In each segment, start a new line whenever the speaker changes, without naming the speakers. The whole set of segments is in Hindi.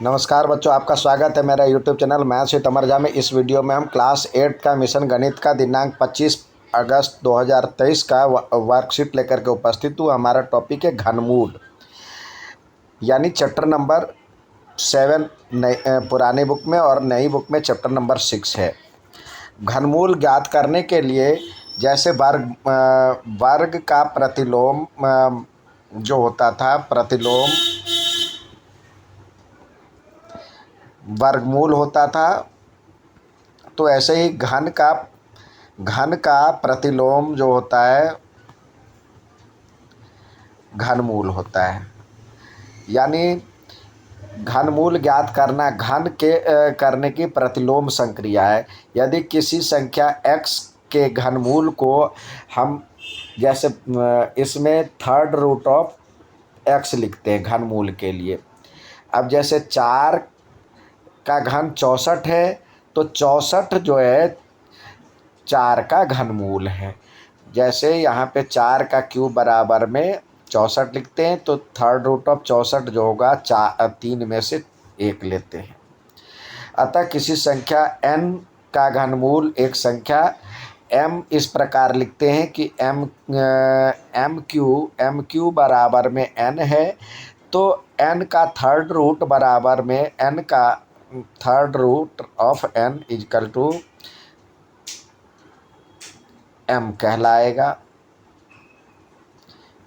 नमस्कार बच्चों, आपका स्वागत है मेरा यूट्यूब चैनल मैथ्स विद अमर झा में। इस वीडियो में हम क्लास 8 का मिशन गणित का दिनांक 25 अगस्त 2023 का वर्कशीट लेकर के उपस्थित हूँ। हमारा टॉपिक है घनमूल, यानी चैप्टर नंबर 7 पुरानी बुक में और नई बुक में चैप्टर नंबर 6 है। घनमूल ज्ञात करने के लिए जैसे वर्ग का प्रतिलोम जो होता था, प्रतिलोम वर्गमूल होता था, तो ऐसे ही घन का प्रतिलोम जो होता है घनमूल होता है। यानी घनमूल ज्ञात करना घन के करने की प्रतिलोम संक्रिया है। यदि किसी संख्या x के घनमूल को हम जैसे इसमें थर्ड रूट ऑफ x लिखते हैं घनमूल के लिए। अब जैसे 4 का घन 64 है, तो 64 जो है 4 का घनमूल है। जैसे यहाँ पे 4 का क्यूब बराबर में 64 लिखते हैं, तो थर्ड रूट ऑफ 64 जो होगा 3 में से 1 लेते हैं। अतः किसी संख्या n का घनमूल एक संख्या m इस प्रकार लिखते हैं कि m क्यू बराबर में n है, तो n का थर्ड रूट बराबर में n का third root of n equal to m कहलाएगा।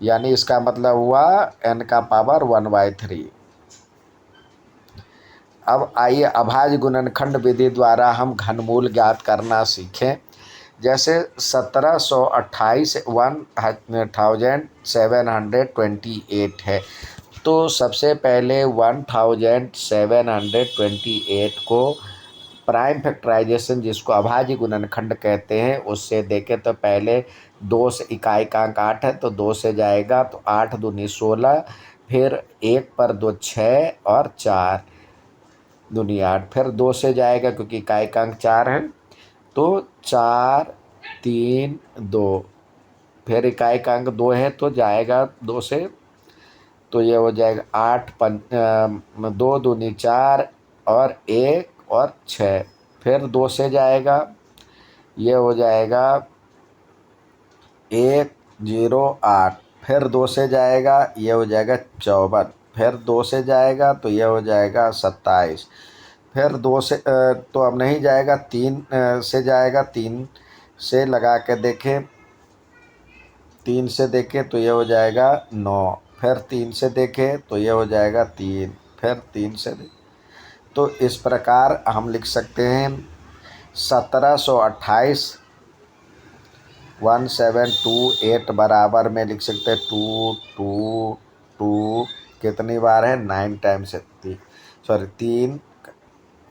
यानी इसका मतलब हुआ n का पावर 1/3। अब आइए अभाज्य गुणनखंड विधि द्वारा हम घनमूल ज्ञात करना सीखें। जैसे 1728 1728 है, तो सबसे पहले 1728 को प्राइम फैक्टराइजेशन, जिसको अभाज्य गुणनखंड कहते हैं, उससे देखें तो पहले 2 से इकाई का अंक 8 है, तो 2 से जाएगा तो 8 दूनी 16, फिर 1 पर 2 6 और 4 दूनी 8, फिर 2 से जाएगा क्योंकि इकाई का अंक 4 है, तो 4 3 2, फिर इकाई का अंक 2 है तो जाएगा 2 से, तो ये हो जाएगा 8 2 दूनी 4 और 1 और 6, फिर 2 से जाएगा, ये हो जाएगा 1 0 8, फिर 2 से जाएगा, ये हो जाएगा 54, फिर 2 से जाएगा तो ये हो जाएगा 27, फिर 2 से तो अब नहीं जाएगा, 3 से जाएगा, 3 से लगा के देखें, 3 से देखें तो ये हो जाएगा 9, फिर 3 से देखें तो ये हो जाएगा 3, फिर 3 से तो इस प्रकार हम लिख सकते हैं 1728 1728 बराबर में लिख सकते हैं 2 2 2, कितनी बार है 9 टाइम्स है, 3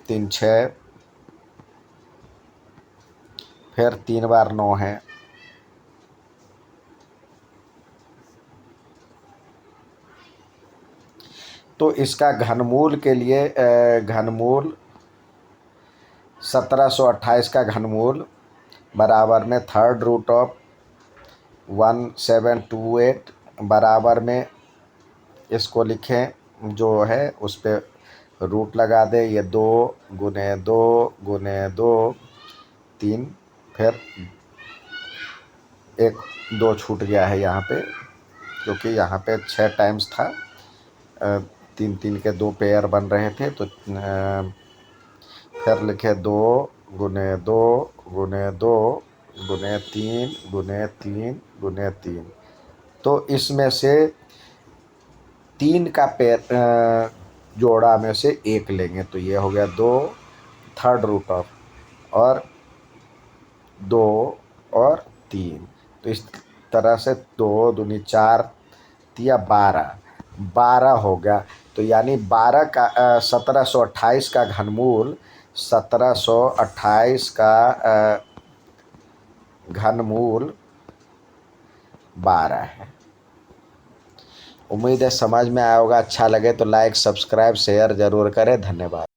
3 6, फिर 3 बार 9 है, तो इसका घनमूल के लिए घनमूल 1728 का घनमूल बराबर में थर्ड रूट ऑफ 1728 बराबर में इसको लिखें, जो है उस पर रूट लगा दे, ये 2 गुने 2 गुने 2 3, फिर 1 2 छूट गया है यहाँ पे, क्योंकि यहाँ पे 6 टाइम्स था, 3 3 के 2 पेयर बन रहे थे, तो फिर लिखे 2 गुने 2 गुने 2 गुने 3 गुने 3 गुने 3, तो इसमें से 3 का पेयर जोड़ा में से 1 लेंगे, तो ये हो गया 2 थर्ड रूट ऑफ, और 2 और 3, तो इस तरह से 2 दूनी 4 या 12 हो गया। तो यानी 12 का 1728 का घनमूल 1728 का घनमूल 12 है। उम्मीद है समझ में आया होगा। अच्छा लगे तो लाइक सब्सक्राइब शेयर ज़रूर करें। धन्यवाद।